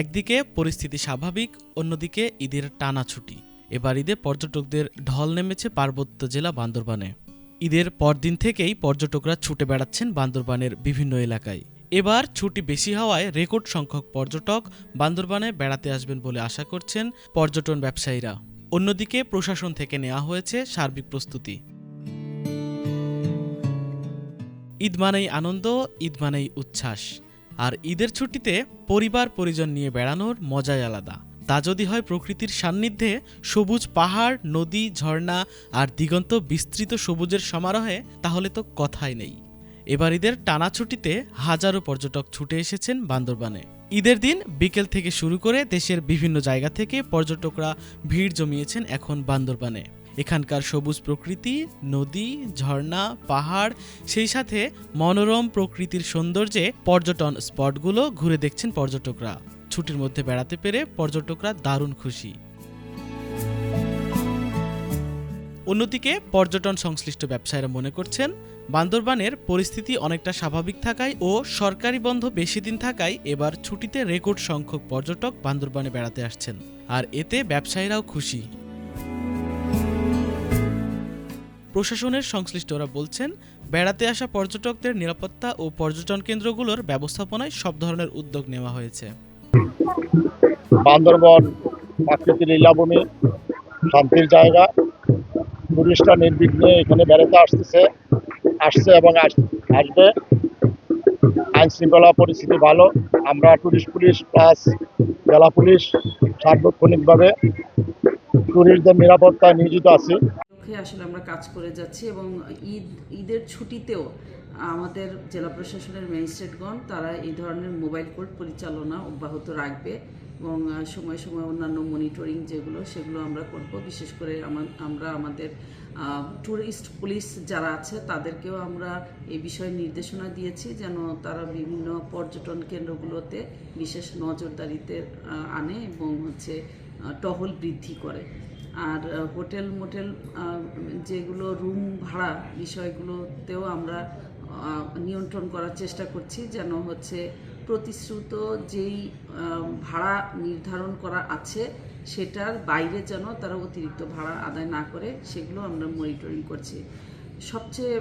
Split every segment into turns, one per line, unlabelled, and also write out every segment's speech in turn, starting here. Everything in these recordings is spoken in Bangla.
একদিকে পরিস্থিতি স্বাভাবিক, অন্যদিকে ঈদের টানা ছুটি। এবার ঈদে পর্যটকদের ঢল নেমেছে পার্বত্য জেলা বান্দরবানে। ঈদের পরদিন থেকেই পর্যটকরা ছুটে বেড়াচ্ছেন বান্দরবানের বিভিন্ন এলাকায়। এবার ছুটি বেশি হওয়ায় রেকর্ড সংখ্যক পর্যটক বান্দরবানে বেড়াতে আসবেন বলে আশা করছেন পর্যটন ব্যবসায়ীরা। অন্যদিকে প্রশাসন থেকে নেওয়া হয়েছে সার্বিক প্রস্তুতি। ঈদ মানেই আনন্দ, ঈদ মানেই উচ্ছ্বাস। আর ঈদের ছুটিতে পরিবার পরিজন নিয়ে বেড়ানোর মজাই আলাদা। তা যদি হয় প্রকৃতির সান্নিধ্যে, সবুজ পাহাড়, নদী, ঝর্ণা আর দিগন্ত বিস্তৃত সবুজের সমারোহে, তাহলে তো কথাই নেই। এবার ঈদের টানা ছুটিতে হাজারো পর্যটক ছুটে এসেছেন বান্দরবানে। ঈদের দিন বিকেল থেকে শুরু করে দেশের বিভিন্ন জায়গা থেকে পর্যটকরা ভিড় জমিয়েছেন এখন বান্দরবানে। এখানকার সবুজ প্রকৃতি, নদী, ঝর্ণা, পাহাড়, সেই সাথে মনোরম প্রকৃতির সৌন্দর্যে পর্যটন স্পটগুলো ঘুরে দেখছেন পর্যটকরা। ছুটির মধ্যে বেড়াতে পেরে পর্যটকরা দারুণ খুশি। অন্যদিকে পর্যটন সংশ্লিষ্ট ব্যবসায়ীরা মনে করছেন, বান্দরবানের পরিস্থিতি অনেকটা স্বাভাবিক থাকায় ও সরকারি বন্ধ বেশি দিন থাকায় এবার ছুটিতে রেকর্ড সংখ্যক পর্যটক বান্দরবানে বেড়াতে আসছেন। আর এতে ব্যবসায়ীরাও খুশি। প্রশাসনের সংশ্লিষ্টরা বলছেন, বেড়াতে আসা পর্যটকদের নিরাপত্তা ও পর্যটন কেন্দ্রগুলোর ব্যবস্থাপনায় সব ধরনের উদ্যোগ নেওয়া হয়েছে।
বান্দরবন প্রাকৃতিক লীলাভূমি, শান্তির জায়গা। টুরিস্টরা নির্বিঘ্নে এখানে বেড়াতে আসছে এবং আসবে। আইন শৃঙ্খলা পরিস্থিতি ভালো। আমরা টুরিস্ট পুলিশ প্লাস জেলা পুলিশ সার্বক্ষণিকভাবে টুরিস্টদের নিরাপত্তায় নিয়োজিত আছি।
আসলে আমরা কাজ করে যাচ্ছি এবং ঈদের ছুটিতেও আমাদের জেলা প্রশাসনের ম্যাজিস্ট্রেটগণ তারা এই ধরনের মোবাইল কোর্ট পরিচালনা অব্যাহত রাখবে এবং সময় সময় অন্যান্য মনিটরিং সেগুলো আমরা করব। বিশেষ করে আমরা আমাদের ট্যুরিস্ট পুলিশ যারা আছে তাদেরকেও আমরা এই বিষয়ে নির্দেশনা দিয়েছি যেন তারা বিভিন্ন পর্যটন কেন্দ্রগুলোতে বিশেষ নজরদারিতে আনে এবং টহল বৃদ্ধি করে। আর হোটেল মোটেল যেগুলো রুম ভাড়া বিষয়গুলোতেও আমরা নিয়ন্ত্রণ করার চেষ্টা করছি যেন প্রতিশ্রুত যেই ভাড়া নির্ধারণ করা আছে সেটার বাইরে যেন তারা অতিরিক্ত ভাড়া আদায় না করে, সেগুলো আমরা মনিটরিং করছি। সবচেয়ে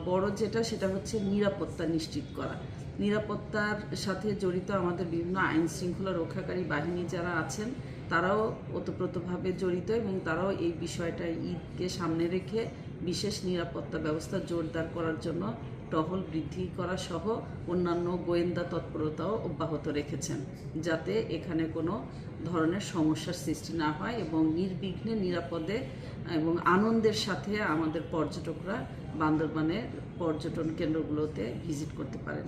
বড় সেটা হচ্ছে নিরাপত্তা নিশ্চিত করা। নিরাপত্তার সাথে জড়িত আমাদের বিভিন্ন আইন শৃঙ্খলা রক্ষাকারী বাহিনী যারা আছেন তারাও ওতপ্রোতভাবে জড়িত এবং তারাও এই বিষয়টা ঈদকে সামনে রেখে বিশেষ নিরাপত্তা ব্যবস্থা জোরদার করার জন্য টহল বৃদ্ধি করা সহ অন্যান্য গোয়েন্দা তৎপরতাও অব্যাহত রেখেছেন যাতে এখানে কোনো ধরনের সমস্যার সৃষ্টি না হয় এবং নির্বিঘ্নে নিরাপদে এবং আনন্দের সাথে আমাদের পর্যটকরা বান্দরবানের পর্যটন কেন্দ্রগুলোতে ভিজিট করতে পারেন।